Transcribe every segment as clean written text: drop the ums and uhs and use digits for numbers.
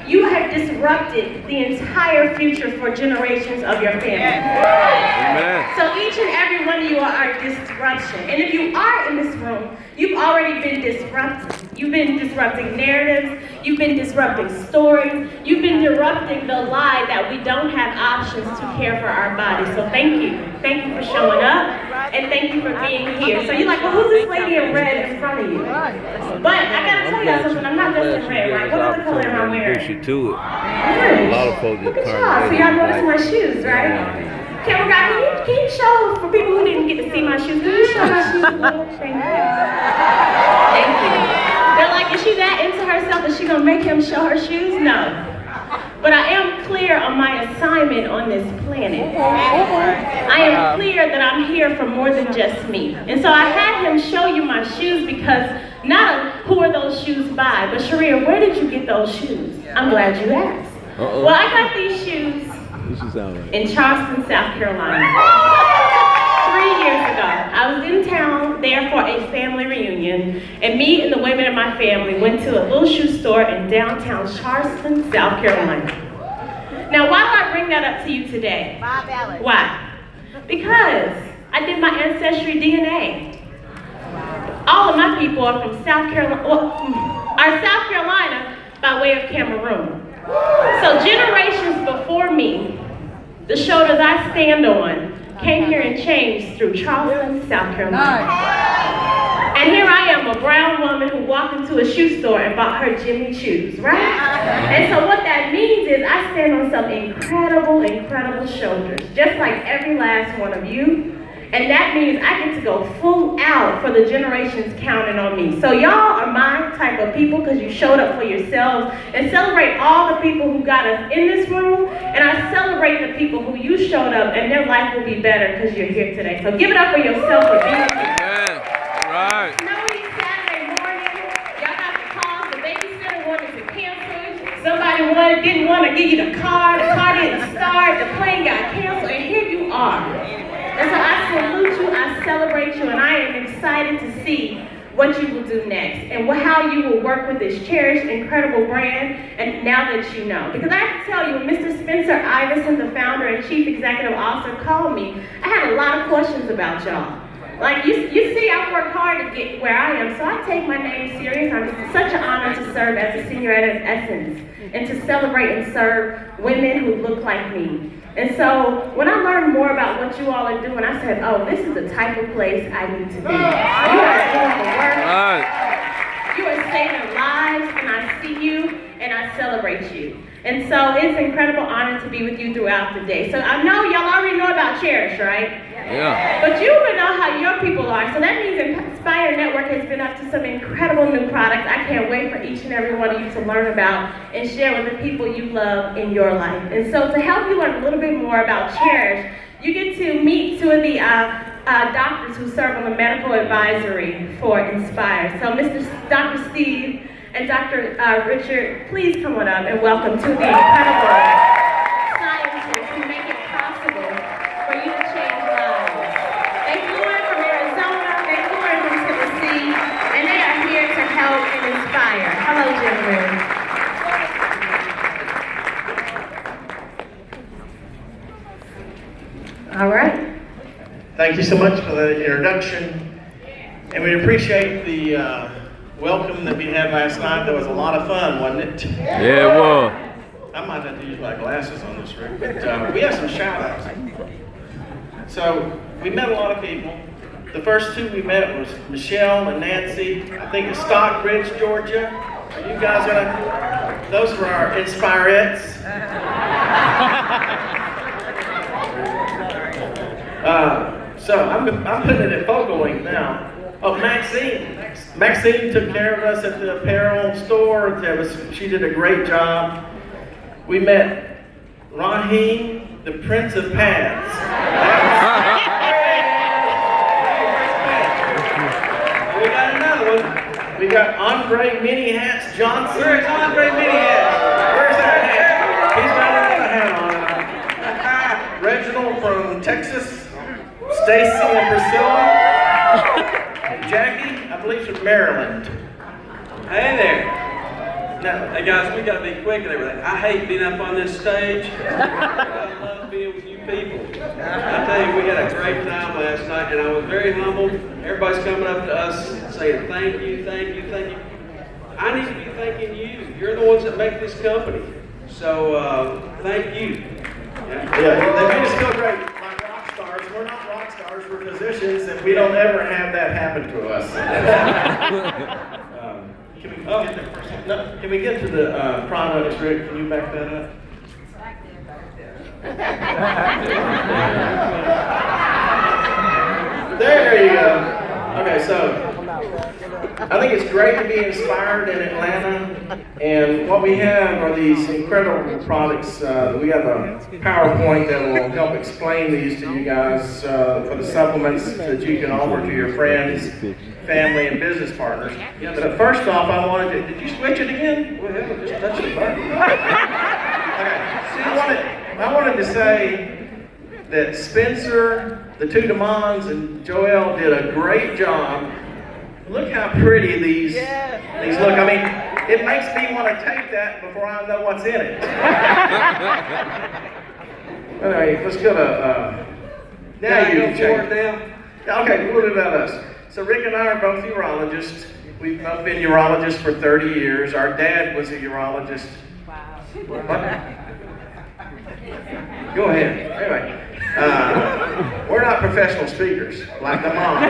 you have disrupted the entire future for generations of your family. Amen. So each and every one of you are disruption. And if you are in this room, you've already been disrupted. You've been disrupting narratives. You've been disrupting stories. You've been disrupting the lie that we don't have options to care for our bodies. So thank you. Thank you for showing up. And thank you for being here. So you're like, well, who's this lady in red in front of you? But I gotta tell y'all something. I'm not just in red, right? What other color am I wearing? You to it. A lot of folks look at y'all. So y'all notice my shoes, right? Camera guy, can you show, for people who didn't get to see my shoes, can you show my shoes? Thank you. Thank you. They're like, is she that into herself that she gonna make him show her shoes? No. But I am clear on my assignment on this planet. I am clear that I'm here for more than just me. And so I had him show you my shoes because not who are those shoes by, but Sharia, where did you get those shoes? I'm glad you asked. Well, I got these shoes in Charleston, South Carolina. 3 years ago, I was in town there for a family reunion, and me and the women in my family went to a little shoe store in downtown Charleston, South Carolina. Now, why do I bring that up to you today? Why? Because I did my ancestry DNA. All of my people are from South Carolina, are South Carolina by way of Cameroon. So generations before me, the shoulders I stand on came here and changed through Charleston, South Carolina. And here I am, a brown woman who walked into a shoe store and bought her Jimmy Choos, right? And so what that means is I stand on some incredible, incredible shoulders, just like every last one of you. And that means I get to go full out for the generations counting on me. So y'all are my type of people because you showed up for yourselves, and celebrate all the people who got us in this room, and I celebrate the people who you showed up and their life will be better because you're here today. So give it up for yourself for being here. Yeah, right. Snowy Saturday morning, y'all got the calls, the babysitter wanted to cancel, somebody didn't want to give you the car didn't start, the plane got canceled, and here you are. And so I salute you, I celebrate you, and I am excited to see what you will do next and how you will work with this cherished, incredible brand, and now that you know. Because I have to tell you, when Mr. Spencer Iverson, the founder and chief executive officer, called me, I had a lot of questions about y'all. Like, you see, I've worked hard to get where I am, so I take my name serious. I'm such an honor to serve as a senior editor of Essence and to celebrate and serve women who look like me. And so when I learned more about what you all are doing, I said, oh, this is the type of place I need to be. You are doing the work. You are saving lives, and I see you, and I celebrate you. And so it's an incredible honor to be with you throughout the day. So I know y'all already know about Cherish, right? Yeah. But you would know how your people are. So that means Inspire Network has been up to some incredible new products. I can't wait for each and every one of you to learn about and share with the people you love in your life. And so to help you learn a little bit more about Cherish, you get to meet two of the doctors who serve on the medical advisory for Inspire. So Dr. Steve and Dr. Richard, please come on up and welcome to the incredible scientists who make it possible for you to change lives. They flew in from Arizona, they flew in from Tennessee, and they are here to help and inspire. Hello, gentlemen. All right. Thank you so much for the introduction, and we appreciate the welcome that we had last night. That was a lot of fun, wasn't it? Yeah, it was. I might have to use my glasses on this, Rick, but we have some shout-outs. So we met a lot of people. The first two we met was Michelle and Nancy. I think it's Stockbridge, Georgia. Are you guys gonna? Those were our Inspirettes. So I'm putting it at Focal Link now. Oh, Maxine. Maxine took care of us at the apparel store. She did a great job. We met Raheem, the Prince of Pads. We got another one. We got Andre Mini Hats Johnson. Where's Andre Mini Hats? Where's that hat? He's got another hat on. Reginald from Texas. Stacy and Priscilla. And Jackie, I believe, from Maryland. Hey there. No. Hey guys, we gotta be quick and everything. I hate being up on this stage. I love being with you people. I tell you, we had a great time last night, and I was very humbled. Everybody's coming up to us saying thank you, thank you, thank you. I need to be thanking you. You're the ones that make this company. So thank you. Yeah, they made us feel great, like rock stars. We're not rock stars, we're musicians, and we don't ever have that happen to us. Can we get to the products, Rick? Can you back that up? There you go. Okay, so I think it's great to be inspired in Atlanta, and what we have are these incredible products. We have a PowerPoint that will help explain these to you guys for the supplements that you can offer to your friends, family, and business partners. But first off, I wanted to, did you switch it again? Well, hell, just touch the button. Okay, I wanted to say that Spencer, the two Demons, and Joel did a great job. Look how pretty these look. I mean, it makes me want to take that before I know what's in it. Anyway, let's go to, now you can change. Okay, a little bit about us. So Rick and I are both urologists. We've both been urologists for 30 years. Our dad was a urologist. Wow. Go ahead. Anyway, we're not professional speakers like the mom.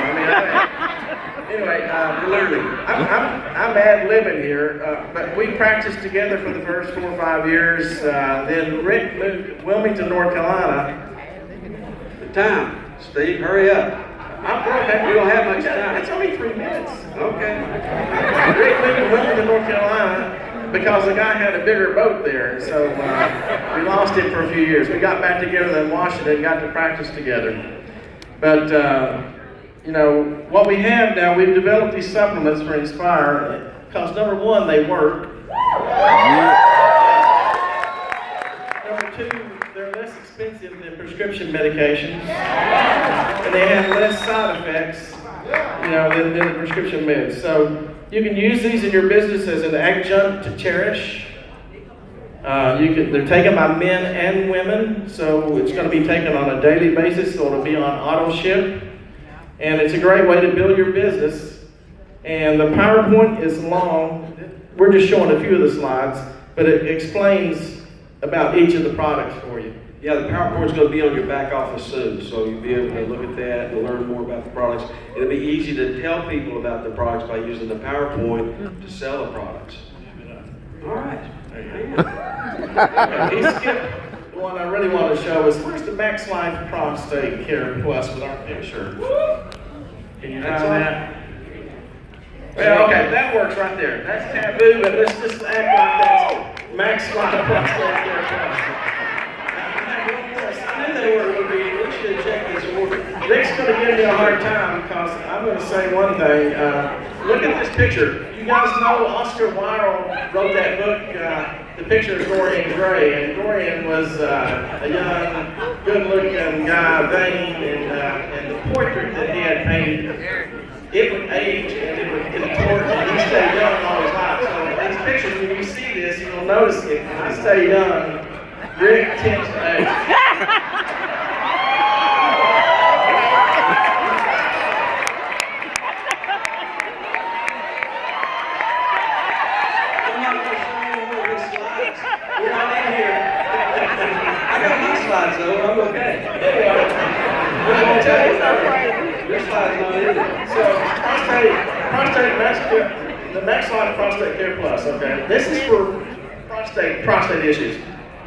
Anyway, literally, I'm ad-libbing here, but we practiced together for the first 4 or 5 years. Then Rick moved to Wilmington, North Carolina. The time, Steve, hurry up. We don't have much time. It's only 3 minutes. Okay. Rick moved to Wilmington, North Carolina, because the guy had a bigger boat there, so we lost him for a few years. We got back together in Washington and got to practice together. But, you know, what we have now, we've developed these supplements for Inspire, because number one, they work. Number two, they're less expensive than prescription medications, and they have less side effects, you know, than the prescription meds. So you can use these in your business as an adjunct to Cherish. They're taken by men and women, so it's going to be taken on a daily basis, so it'll be on auto ship. And it's a great way to build your business. And the PowerPoint is long. We're just showing a few of the slides, but it explains about each of the products for you. Yeah, the PowerPoint's going to be on your back office soon, so you'll be able to look at that and learn more about the products. It'll be easy to tell people about the products by using the PowerPoint to sell the products. All right. Okay, he skipped the one I really want to show is where's the Max Life Prostate Care Plus with our picture? Can you find that? Well, okay, that works right there. That's taboo, but let's just act like that's Max Life Prostate Care Plus. I knew they were going to be. We should check this order. Rick's going to give me a hard time because I'm going to say one thing. Look at this picture. You guys know Oscar Wilde wrote that book, The Picture of Dorian Gray, and Dorian was a young, good-looking guy, vain, and the portrait that he had painted, it would age and it would contort, and he stayed young all his life. So these pictures, when you see this, you'll notice it. I stay young. Rick tends to age. So I'm okay. Your slide's not in it. So, the Max Life Prostate Care Plus, okay? This is for prostate issues.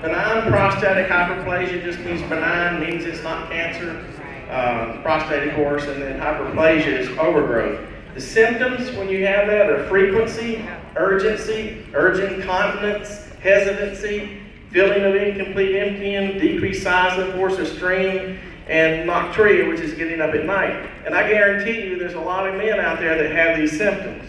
Benign prostatic hyperplasia just means benign, means it's not cancer. Prostate, of course, and then hyperplasia is overgrowth. The symptoms when you have that are frequency, urgency, urgent incontinence, hesitancy, feeling of incomplete emptying, decreased size and force of stream, and nocturia, which is getting up at night. And I guarantee you there's a lot of men out there that have these symptoms.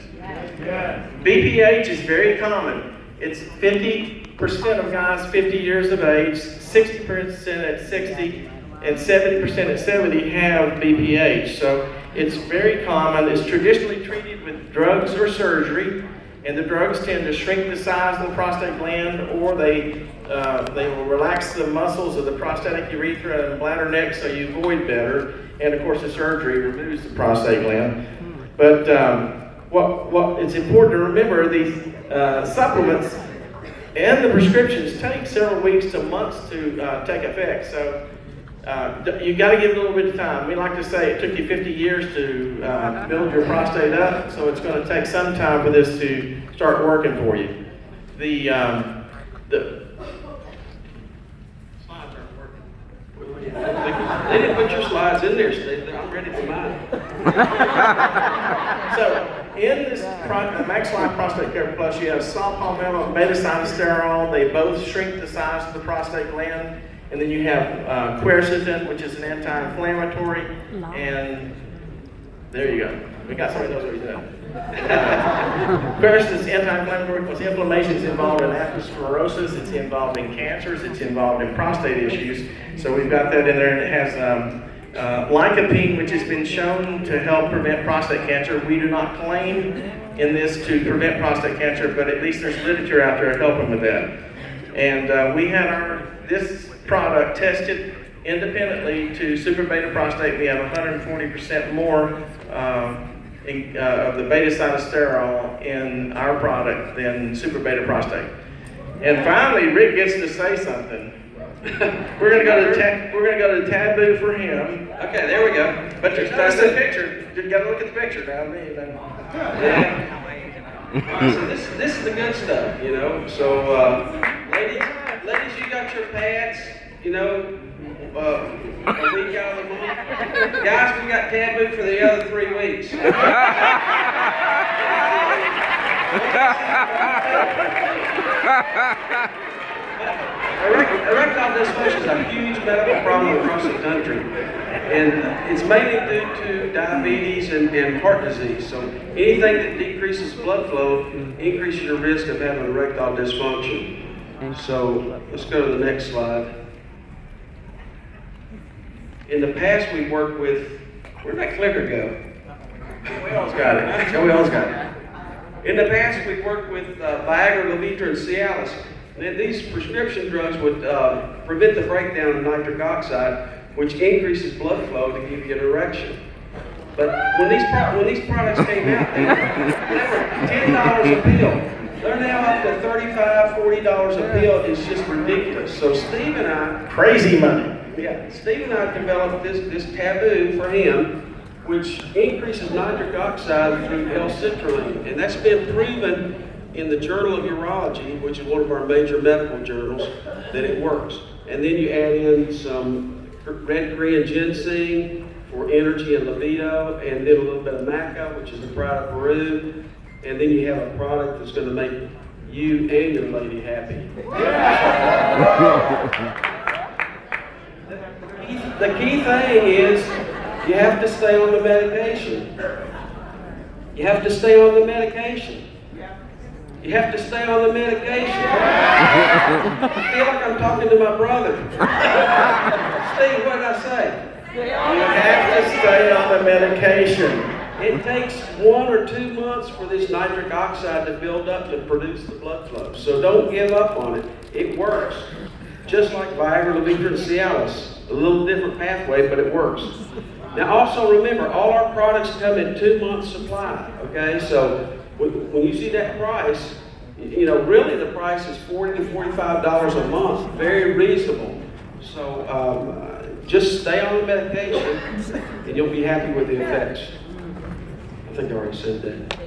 BPH is very common. It's 50% of guys 50 years of age, 60% at 60, and 70% at 70 have BPH. So it's very common. It's traditionally treated with drugs or surgery. And the drugs tend to shrink the size of the prostate gland, or they will relax the muscles of the prostatic urethra and bladder neck so you void better. And of course, the surgery removes the prostate gland. But what it's important to remember, these supplements and the prescriptions take several weeks to months to take effect. So you got to give it a little bit of time. We like to say it took you 50 years to build your prostate up, so it's going to take some time for this to start working for you. The slides aren't working. They didn't put your slides in there, Steve. I'm ready for mine. So, in this Max Life Prostate Care Plus, you have saw palmetto and beta-sinosterol. They both shrink the size of the prostate gland. And then you have quercetin, which is an anti-inflammatory. And there you go. We got somebody who knows what he's doing. Quercetin is anti-inflammatory because inflammation is involved in atherosclerosis. It's involved in cancers. It's involved in prostate issues. So we've got that in there, and it has lycopene, which has been shown to help prevent prostate cancer. We do not claim in this to prevent prostate cancer, but at least there's literature out there helping with that. And we had this product tested independently to super beta prostate. We have 140% more of the beta-sinosterol in our product than super beta prostate. And finally, Rick gets to say something. We're gonna go to taboo for him. Okay, there we go. But that's the picture. You gotta look at the picture now. Yeah. So this is the good stuff, you know. So ladies, you got your pads, you know, a week out of the month. Guys, we got taboo for the other 3 weeks. Erectile dysfunction is a huge medical problem across the country, and it's mainly due to diabetes and heart disease. So anything that decreases blood flow increases your risk of having erectile dysfunction. So let's go to the next slide. In the past, we've worked with, where'd that clicker go? We always got it. We always got it. In the past, we've worked with Viagra, Levitra, and Cialis. And these prescription drugs would prevent the breakdown of nitric oxide, which increases blood flow to give you an erection. But when these products came out, they were $10 a pill. They're now up to $35, $40 a pill. It's just ridiculous. So Steve and I, crazy money. Yeah, Steve and I developed this taboo for him, which increases nitric oxide through L-citrulline, and that's been proven in the Journal of Urology, which is one of our major medical journals, that it works. And then you add in some red Korean ginseng for energy and libido, and then a little bit of maca, which is the pride of Peru, and then you have a product that's going to make you and your lady happy. The key thing is you have to stay on the medication. You have to stay on the medication. You have to stay on the medication. I feel like I'm talking to my brother. Steve, what did I say? You have to stay on the medication. It takes 1 or 2 months for this nitric oxide to build up to produce the blood flow. So don't give up on it. It works. Just like Viagra, Levitra, and Cialis. A little different pathway, but it works. Now also remember, all our products come in 2 months supply, okay? So when you see that price, you know, really the price is $40 to $45 a month, very reasonable. So just stay on the medication and you'll be happy with the effects. I think I already said that.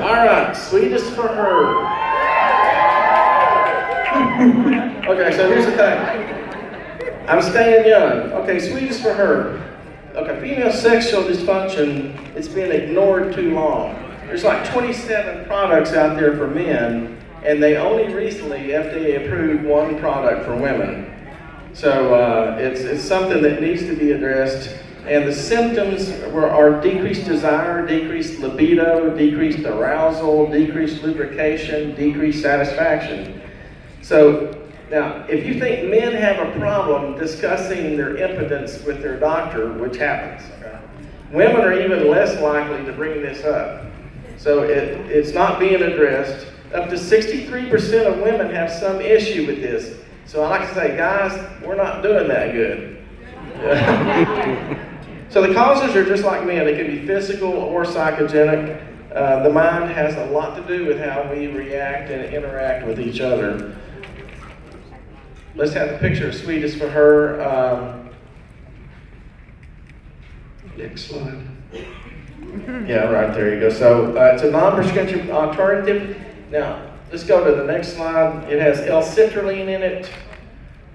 All right, sweetest for her. Okay, so here's the thing. I'm staying young. Okay, sweetest for her. Okay, female sexual dysfunction, it's been ignored too long. There's like 27 products out there for men, and they only recently FDA approved one product for women. So it's something that needs to be addressed. And the symptoms are decreased desire, decreased libido, decreased arousal, decreased lubrication, decreased satisfaction. So now, if you think men have a problem discussing their impotence with their doctor, which happens, okay, women are even less likely to bring this up. So it's not being addressed. Up to 63% of women have some issue with this. So I like to say, guys, we're not doing that good. So the causes are just like men. They can be physical or psychogenic. The mind has a lot to do with how we react and interact with each other. Let's have the picture of Sweetest for her. Next slide. Yeah, right there you go. So it's a non-prescription alternative. Now, let's go to the next slide. It has L-citrulline in it,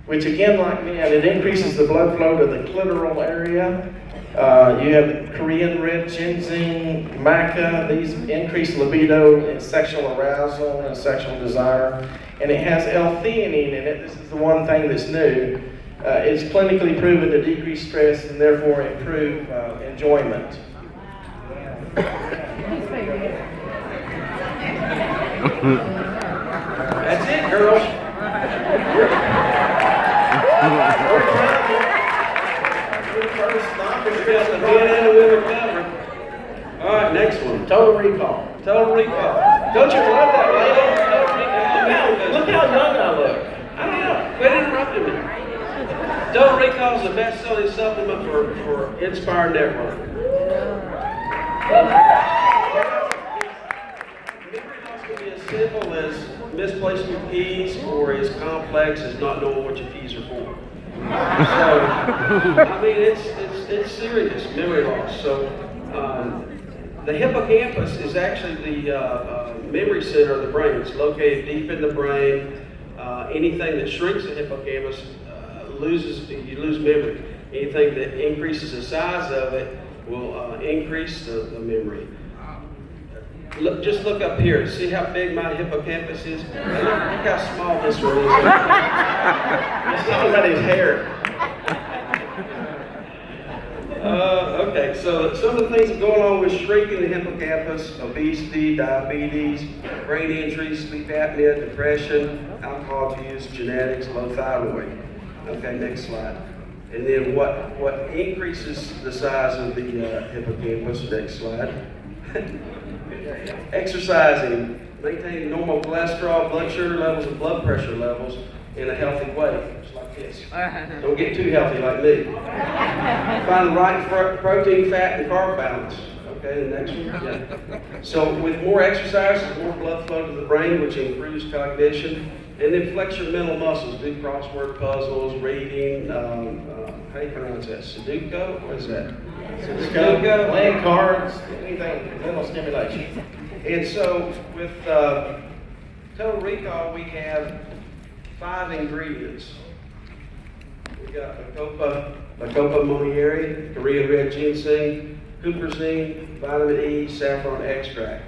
which again, like men, it increases the blood flow to the clitoral area. You have Korean red ginseng, maca. These increase libido and sexual arousal and sexual desire. And it has L-theanine in it. This is the one thing that's new. It's clinically proven to decrease stress and therefore improve enjoyment. That's it, girls. The men and the women covered. All right, next one. Total Recall. Total Recall. Don't you love that lady? Look how young I look. I don't know. Quit interrupting me. Total Recall is the best-selling supplement for Inspire Network. Memory loss can be as simple as misplacing your keys or as complex as not knowing what your keys are for. So, I mean, it's serious, memory loss. So, the hippocampus is actually the memory center of the brain. It's located deep in the brain. Anything that shrinks the hippocampus you lose memory. Anything that increases the size of it will increase the memory. Just look up here. See how big my hippocampus is? Look how small this one is. It's somebody's hair. Okay, so some of the things that go along with shrinking the hippocampus: obesity, diabetes, brain injuries, sleep apnea, depression, alcohol abuse, genetics, low thyroid. Okay, next slide. And then what increases the size of the hippocampus? Next slide. Exercising, maintaining normal cholesterol, blood sugar levels, and blood pressure levels in a healthy way, just like this. Don't get too healthy like me. Find the right protein, fat, and carb balance. Okay, the next one. Yeah. So with more exercise, there's more blood flow to the brain, which improves cognition. And then flex your mental muscles. Do crossword puzzles, reading. How do you pronounce that? Sudoku? What is that? Sudoku, playing cards, anything, mental stimulation. And so with Total Recall, we have 5 ingredients. We got Bacopa monieri, Korean red ginseng, huperzine, vitamin E, saffron extract.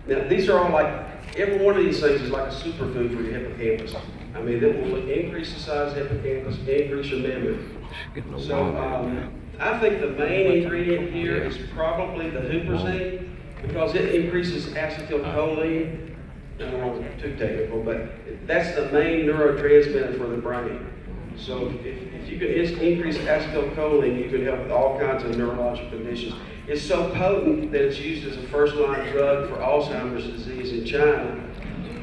Now these are all like, every one of these things is like a superfood for your hippocampus. I mean, it will increase the size of the hippocampus, increase your memory. So I think the main ingredient here is probably the huperzine, because it increases acetylcholine. I don't want to get too technical, but that's the main neurotransmitter for the brain. So if you can increase acetylcholine, you can help with all kinds of neurological conditions. It's so potent that it's used as a first-line drug for Alzheimer's disease in China.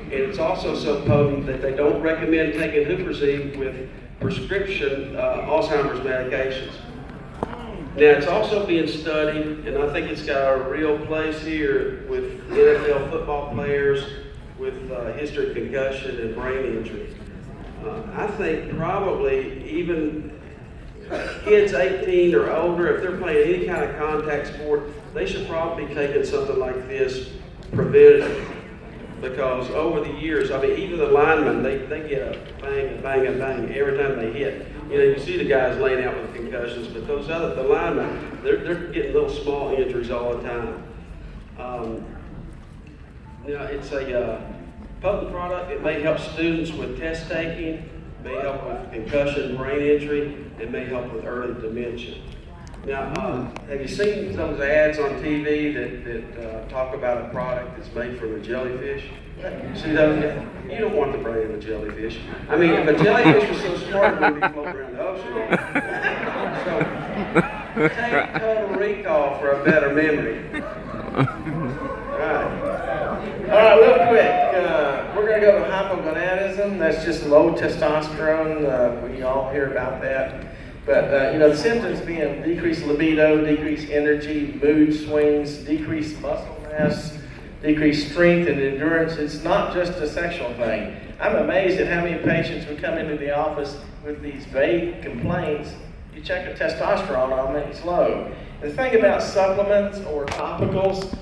And it's also so potent that they don't recommend taking huperzine with prescription Alzheimer's medications. Now, it's also being studied, and I think it's got a real place here with NFL football players with history of concussion and brain injury. I think probably even kids 18 or older, if they're playing any kind of contact sport, they should probably be taking something like this preventative. Because over the years, I mean, even the linemen, they get a bang and bang and bang every time they hit. You know, you see the guys laying out with concussions, but the linemen, they're getting little small injuries all the time. You know, it's a potent product. It may help students with test taking, may help with concussion, brain injury, it may help with early dementia. Now, have you seen those ads on TV that talk about a product that's made from a jellyfish? See those? You don't want the brain of a jellyfish. I mean, if a jellyfish was so smart, it wouldn't be floating around the ocean. So, take Total Recall for a better memory. All right, real quick, we're going to go to hypogonadism. That's just low testosterone. We all hear about that. But, the symptoms being decreased libido, decreased energy, mood swings, decreased muscle mass, decreased strength and endurance. It's not just a sexual thing. I'm amazed at how many patients would come into the office with these vague complaints. You check a testosterone on them and it's low. The thing about supplements or topicals,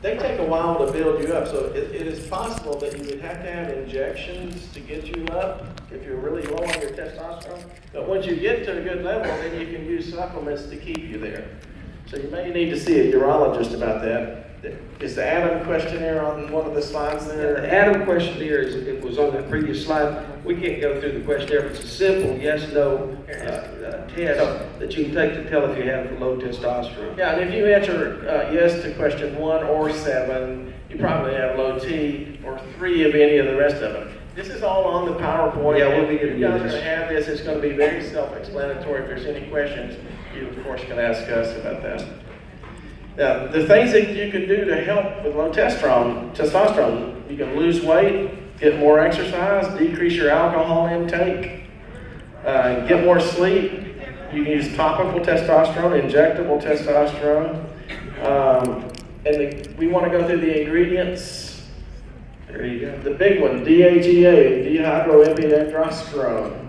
they take a while to build you up. So it is possible that you would have to have injections to get you up if you're really low on your testosterone. But once you get to a good level, then you can use supplements to keep you there. So you may need to see a urologist about that. Is the Adam questionnaire on one of the slides there? The Adam questionnaire it was on that previous slide. We can't go through the questionnaire, but it's a simple yes/no test that you can take to tell if you have low testosterone. Yeah, and if you answer yes to question 1 or 7, you probably have low T, or 3 of any of the rest of them. This is all on the PowerPoint. Yeah, we'll be getting you guys to are this. going to have this. It's going to be very self-explanatory. If there's any questions, you of course can ask us about that. Now, the things that you can do to help with low testosterone, you can lose weight, get more exercise, decrease your alcohol intake, get more sleep. You can use topical testosterone, injectable testosterone. We want to go through the ingredients. There you go. The big one, DHEA, dehydroepiandrosterone.